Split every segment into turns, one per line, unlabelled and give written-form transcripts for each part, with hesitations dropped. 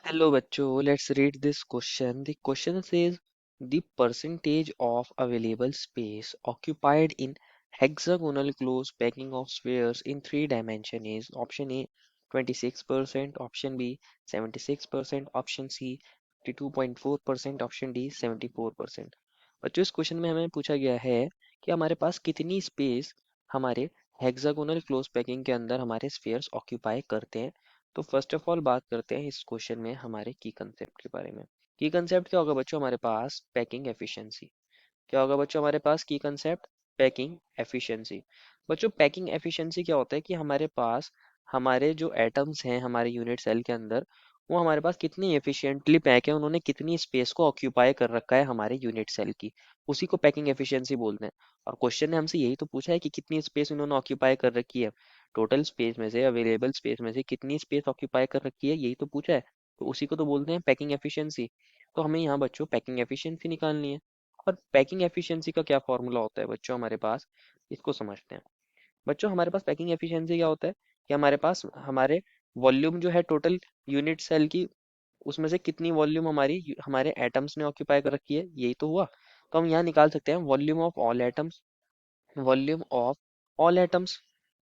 Hello बच्चों, let's read this question. The question says the percentage of available space occupied in hexagonal close packing of spheres in three dimension is option A 26%, option B 76%, option C 52.4%, option D 74%। बच्चों इस question में हमें पूछा गया है कि हमारे पास कितनी स्पेस हमारे हेक्सागोनल क्लोज पैकिंग के अंदर हमारे स्फीयर्स ऑक्यूपाई करते हैं। तो फर्स्ट ऑफ ऑल बात करते हैं इस क्वेश्चन में हमारे की कंसेप्ट के बारे में। की कंसेप्ट क्या होगा बच्चों? हमारे पास पैकिंग एफिशिएंसी। क्या होगा बच्चों हमारे पास की कंसेप्ट? Packing efficiency. बच्चों पैकिंग एफिशिएंसी क्या होता है कि हमारे पास हमारे जो एटम्स हैं हमारे यूनिट सेल के अंदर वो हमारे पास कितनी एफिशिएंटली पैक है, उन्होंने कितनी स्पेस को ऑक्यूपाई कर रखा है हमारे यूनिट सेल की, उसी को पैकिंग एफिशिएंसी बोलते हैं। और क्वेश्चन ने हमसे यही तो पूछा है कि कितनी स्पेस उन्होंने ऑक्यूपाई कर रखी है, टोटल स्पेस में से अवेलेबल स्पेस में से कितनी स्पेस ऑक्यूपाई कर रखी है, यही तो पूछा है। तो उसी को तो बोलते हैं पैकिंग एफिशिएंसी। तो हमें यहाँ बच्चों पैकिंग एफिशिएंसी निकालनी है। और पैकिंग एफिशिएंसी का क्या फॉर्मूला होता है बच्चों हमारे पास, इसको समझते हैं। बच्चों हमारे पास पैकिंग एफिशिएंसी क्या होता है कि हमारे पास हमारे वॉल्यूम जो है टोटल यूनिट सेल की, उसमें से कितनी वॉल्यूम हमारे एटम्स ने ऑक्यूपाई कर रखी है, यही तो हुआ। तो हम यहाँ निकाल सकते हैं volume of all atoms. Volume of all atoms,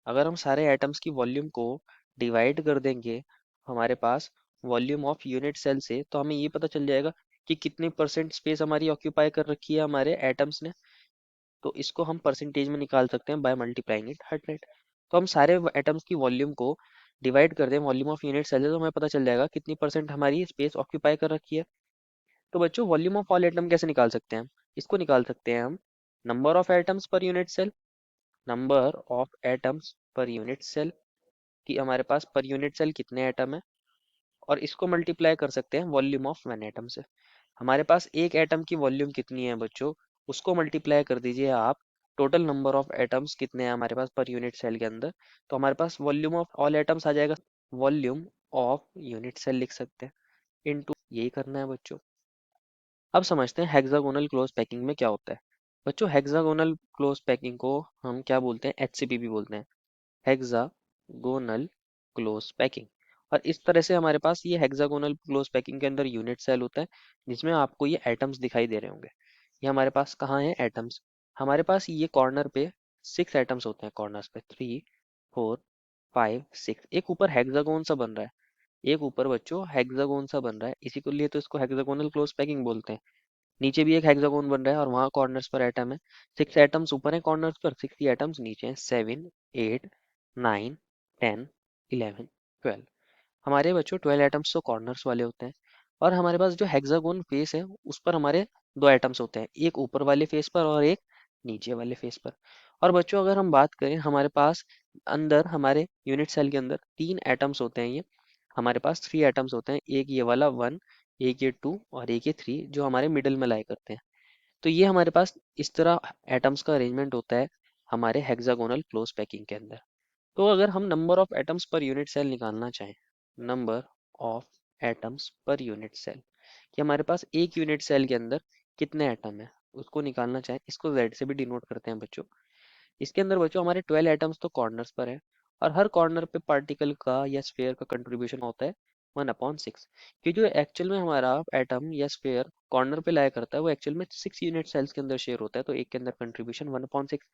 अगर हम सारे एटम्स की वॉल्यूम को डिवाइड कर देंगे हमारे पास वॉल्यूम ऑफ यूनिट सेल से, तो हमें ये पता चल जाएगा कि कितनी परसेंट स्पेस हमारी ऑक्यूपाई कर रखी है हमारे एटम्स ने। तो इसको हम परसेंटेज में निकाल सकते हैं बाय मल्टीप्लाइंग इट 100। तो हम सारे एटम्स की वॉल्यूम को डिवाइड कर दें वॉल्यूम ऑफ यूनिट सेल, तो हमें पता चल जाएगा कितनी परसेंट हमारी स्पेस ऑक्यूपाई कर रखी है। तो बच्चों वॉल्यूम ऑफ ऑल एटम कैसे निकाल सकते हैं? इसको निकाल सकते हैं हम number of atoms per unit cell. Number of atoms per unit cell कि हमारे पास पर यूनिट सेल कितने एटम है, और इसको मल्टीप्लाई कर सकते हैं वॉल्यूम ऑफ वन एटम से। हमारे पास एक एटम की वॉल्यूम कितनी है बच्चों, उसको मल्टीप्लाई कर दीजिए आप टोटल नंबर ऑफ एटम्स कितने हैं हमारे पास पर यूनिट सेल के अंदर, तो हमारे पास वॉल्यूम ऑफ ऑल एटम्स आ जाएगा। वॉल्यूम ऑफ यूनिट सेल लिख सकते हैं इनटू, यही करना है बच्चों। अब समझते हैं हेक्सागोनल क्लोज पैकिंग में क्या होता है। बच्चों हेक्सागोनल क्लोज पैकिंग को हम क्या बोलते हैं? एचसीपी भी बोलते हैं, हेक्सागोनल क्लोज पैकिंग। और इस तरह से हमारे पास ये हेक्सागोनल क्लोज पैकिंग के अंदर यूनिट सेल होता है जिसमें आपको ये एटम्स दिखाई दे रहे होंगे। ये हमारे पास कहाँ है एटम्स? हमारे पास ये कॉर्नर पे 6 एटम्स होते हैं, कॉर्नर्स पे 3 4 5 6। एक ऊपर हेक्सागोन सा बन रहा है, एक ऊपर बच्चों हेक्सागोन सा बन रहा है, इसी को लिए तो इसको हेक्सागोनल क्लोज पैकिंग बोलते हैं। नीचे भी एक हेक्सागोन बन रहा है और वहाँ कॉर्नर्स पर एटम है। 6 एटम्स ऊपर है कॉर्नर्स पर, 6 एटम्स नीचे हैं। 7 8 9 10 11 12। हमारे बच्चों 12 एटम्स तो कॉर्नर्स वाले होते हैं। और हमारे पास जो हेक्सागोन फेस है उस पर हमारे 2 एटम्स होते हैं, एक ऊपर वाले फेस पर और एक नीचे वाले फेस पर। और बच्चों अगर हम बात करें हमारे पास अंदर हमारे यूनिट सेल के अंदर 3 एटम्स होते हैं। ये हमारे पास 3 एटम्स होते हैं, एक ये वाला 1, एक ये 2 और एक ये 3 जो हमारे मिडल में लाई करते हैं। तो ये हमारे पास इस तरह एटम्स का अरेंजमेंट होता है हमारे हेक्सागोनल क्लोज पैकिंग के अंदर। तो अगर हम number of atoms per unit cell निकालना चाहें, number of atoms per unit cell कि हमारे पास एक यूनिट सेल के अंदर कितने एटम है, उसको निकालना चाहें, इसको Z से भी डिनोट करते हैं बच्चों। इसके अंदर बच्चों हमारे 12 एटम्स तो कॉर्नर्स पर है, और हर कॉर्नर पे पार्टिकल का या स्फीयर का कंट्रीब्यूशन होता है 1/6। कि जो एक्चुअल में हमारा एटम या स्फीयर कॉर्नर पे लाया करता है वो एक्चुअल में 6 यूनिट सेल्स के अंदर शेयर होता है, तो एक के अंदर कंट्रीब्यूशन 1/6।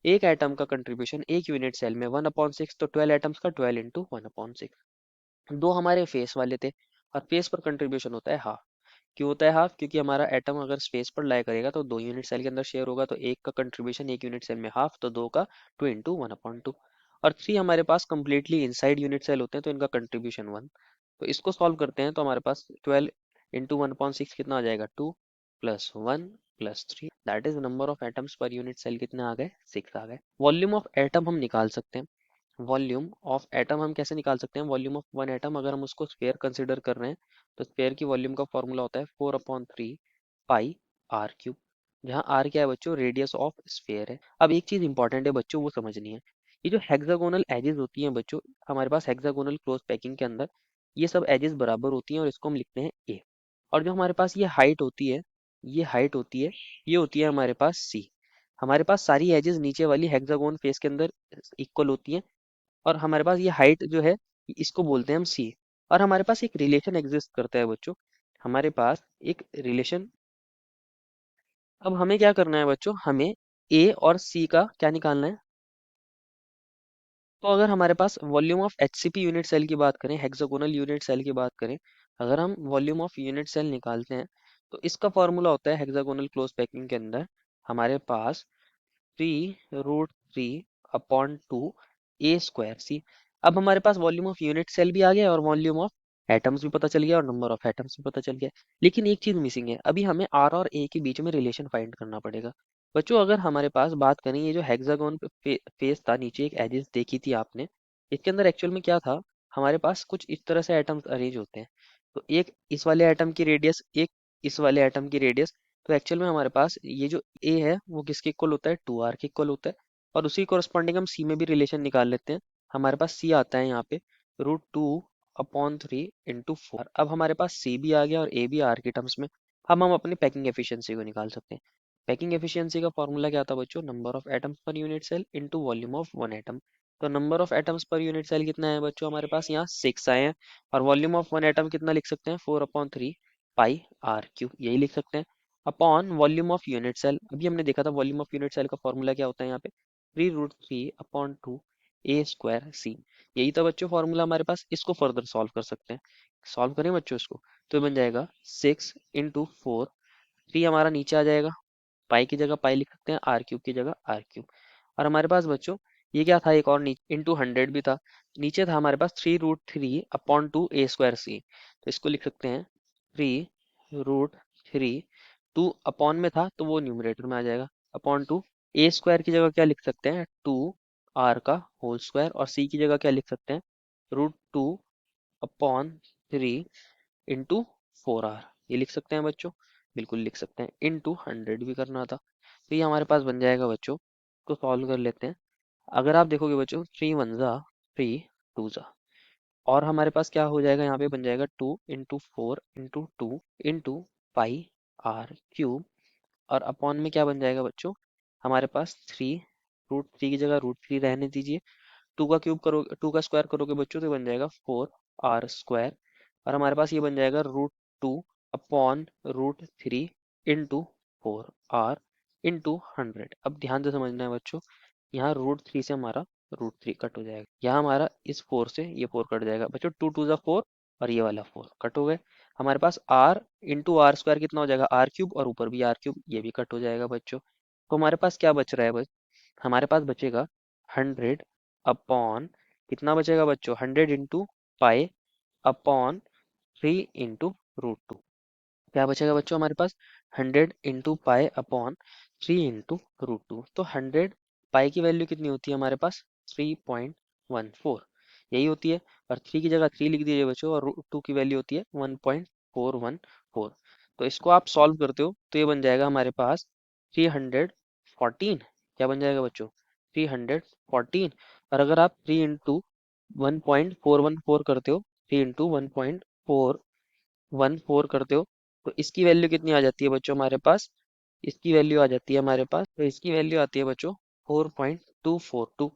एक एटम का कंट्रीब्यूशन एक यूनिट सेल में 1/6, तो 12 एटम्स का 12 × 1/6। दो हमारे फेस वाले थे, और फेस पर कंट्रीब्यूशन होता है हाफ। क्यों होता है हाफ? क्योंकि हमारा एटम अगर स्पेस पर लाई करेगा तो 2 यूनिट सेल के अंदर शेयर होगा, तो एक का कंट्रीब्यूशन एक यूनिट सेल में हाफ, तो दो का 2 × 1/2। और 3 हमारे पास कम्प्लीटली इनसाइड यूनिट सेल होते हैं, तो इनका कंट्रीब्यूशन 1। तो इसको सॉल्व करते हैं तो हमारे पास 12 × 1/6 कितना आ जाएगा? 2 + 1 + 3, that is number of atoms per unit cell कितने आ गए? 6 आ गए। वॉल्यूम ऑफ एटम हम निकाल सकते हैं। वॉल्यूम ऑफ एटम हम कैसे निकाल सकते हैं? वॉल्यूम ऑफ वन एटम अगर हम उसको स्फीयर कंसिडर कर रहे हैं तो स्फीयर की वॉल्यूम का फॉर्मूला होता है 4/3 पाई r³ जहाँ r क्या है बच्चों? रेडियस ऑफ स्फीयर है। अब एक चीज इंपॉर्टेंट है बच्चों, वो समझनी है। ये जो हेक्सागोनल एजेस होती हैं बच्चों हमारे पास हेक्सागोनल क्लोज पैकिंग के अंदर, ये सब एजेस बराबर होती हैं और इसको हम लिखते हैं a। और जो हमारे पास ये हाइट होती है, ये हाइट होती है, ये होती है हमारे पास c। हमारे पास सारी एजेस नीचे वाली हेक्सागोन फेस के अंदर इक्वल होती हैं, और हमारे पास ये हाइट जो है इसको बोलते हैं हम सी। और हमारे पास एक रिलेशन एग्जिस्ट करता है बच्चों, हमारे पास एक रिलेशन। अब हमें क्या करना है बच्चों, हमें ए और सी का क्या निकालना है। तो अगर हमारे पास volume of HCP unit cell की बात करें, हेक्सागोनल यूनिट सेल की बात करें, अगर हम वॉल्यूम ऑफ यूनिट सेल निकालते हैं तो इसका फॉर्मूला होता है हेक्सागोनल क्लोज पैकिंग के अंदर हमारे पास 3√3/2 ए स्क्वायर सी। अब हमारे पास वॉल्यूम ऑफ यूनिट सेल भी आ गया और वॉल्यूम ऑफ एटम्स भी पता चल गया और नंबर ऑफ एटम्स भी पता चल गया। लेकिन एक चीज मिसिंग है, अभी हमें आर और ए के बीच में रिलेशन फाइंड करना पड़ेगा। बच्चों अगर हमारे पास बात करें, ये जो हेक्सागोन फेस था, नीचे एक एजेस देखी थी आपने, इसके अंदर एक्चुअल में क्या था, हमारे पास कुछ इस तरह से एटम्स अरेंज होते हैं। तो एक इस वाले एटम की रेडियस, एक इस वाले एटम की रेडियस। तो एक्चुअल में हमारे पास ये जो ए है वो किसके इक्वल होता है, 2r के इक्वल होता है। और उसी कॉरस्पॉन्डिंग हम सी में भी रिलेशन निकाल लेते हैं। हमारे पास सी आता है यहाँ पे √2/3 × 4। अब हमारे पास सी भी आ गया और ए भी आर के टर्म्स में। अब हम अपनी पैकिंग एफिशिएंसी को निकाल सकते हैं। पैकिंग एफिशिएंसी का फॉर्मूला क्या था बच्चों, number of atoms per unit cell into volume of one atom. तो number of atoms per unit cell कितना है बच्चों, हमारे पास यहाँ 6 आए हैं। और वॉल्यूम ऑफ वन एटम कितना लिख सकते हैं, 4/3 πr3, यही लिख सकते हैं, upon volume of unit cell. अभी हमने देखा था वॉल्यूम ऑफ यूनिट सेल का फॉर्मूला क्या होता है यहाँ पे, 3√3/2 a² c। यही था बच्चों फॉर्मूला हमारे पास। इसको फर्दर सॉल्व कर सकते हैं। सॉल्व करें बच्चों इसको, तो ये बन जाएगा 6 × 4। 3 हमारा नीचे आ जाएगा, पाई की जगह पाई लिख सकते हैं, r³ की जगह r³। और हमारे पास बच्चों ये क्या था, एक और नीचे इंटू 100 भी था। नीचे था हमारे पास 3√3/2 a²c। तो इसको लिख सकते हैं 3√3, 2 अपॉन में था तो वो न्यूमरेटर में आ जाएगा, अपॉन 2। ए स्क्वायर की जगह क्या लिख सकते हैं, 2r² और सी की जगह क्या लिख सकते हैं, √2/3 इंटू 4r, ये लिख सकते हैं बच्चों, बिल्कुल लिख सकते हैं। इंटू 100 भी करना था, तो ये हमारे पास बन जाएगा बच्चों। तो सॉल्व कर लेते हैं। अगर आप देखोगे बच्चों, 3 1 जा 3 2 जा, और हमारे पास क्या हो जाएगा, यहाँ पे बन जाएगा 2 × 4 × 2 × πr³ और अपॉन में क्या बन जाएगा बच्चों, हमारे पास 3√3 की जगह √3 रहने दीजिए। 2 का स्क्वायर करोगे बच्चों तो बन जाएगा 4r²। और हमारे पास ये बन जाएगा √2/√3 इंटू 4r इंटू 100। अब ध्यान से समझना है बच्चों, यहाँ √3 से हमारा √3 कट हो जाएगा, यहाँ हमारा इस 4 से ये 4 कट जाएगा बच्चों, 2 2 जा 4 और ये वाला 4 कट हो गए। हमारे पास r इंटू r² कितना हो जाएगा, r³ और ऊपर भी r³, ये भी कट हो जाएगा बच्चों। तो हमारे पास क्या बच रहा है हमारे पास बचेगा 100 अपॉन, कितना बचेगा बच्चों, 100 इंटू पाई अपॉन 3 इंटू √2। क्या बचेगा बच्चों हमारे पास, 100 इंटू पाई अपॉन 3 इंटू √2। तो 100 पाई की वैल्यू कितनी होती है हमारे पास, 3.14 यही होती है। और 3 की जगह 3 लिख दीजिए बच्चों, और √2 की वैल्यू होती है 1.414। तो इसको आप सॉल्व करते हो तो ये बन जाएगा हमारे पास 314। क्या बन जाएगा बच्चों, 314। और अगर आप 3 इंटू 1.414 करते हो, 3 इंटू 1.414 करते हो, तो इसकी वैल्यू कितनी आ जाती है बच्चों हमारे पास, इसकी वैल्यू आ जाती है हमारे पास, तो इसकी वैल्यू आती है बच्चों 4.242।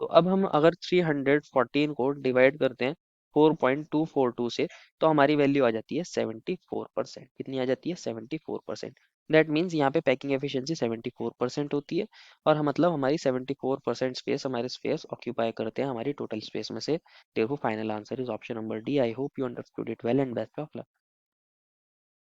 तो अब हम अगर 314 को डिवाइड करते हैं 4.242 से, तो हमारी वैल्यू आ जाती है 74%। कितनी आ जाती है, 74%। दैट मीन्स यहाँ पे पैकिंग एफिशिएंसी 74% होती है। और मतलब हमारी 74% स्पेस हमारे स्पेस ऑक्यूपाई करते हैं हमारी टोटल स्पेस में से। Therefore, final answer is option number D. I hope you understood it well and best of luck.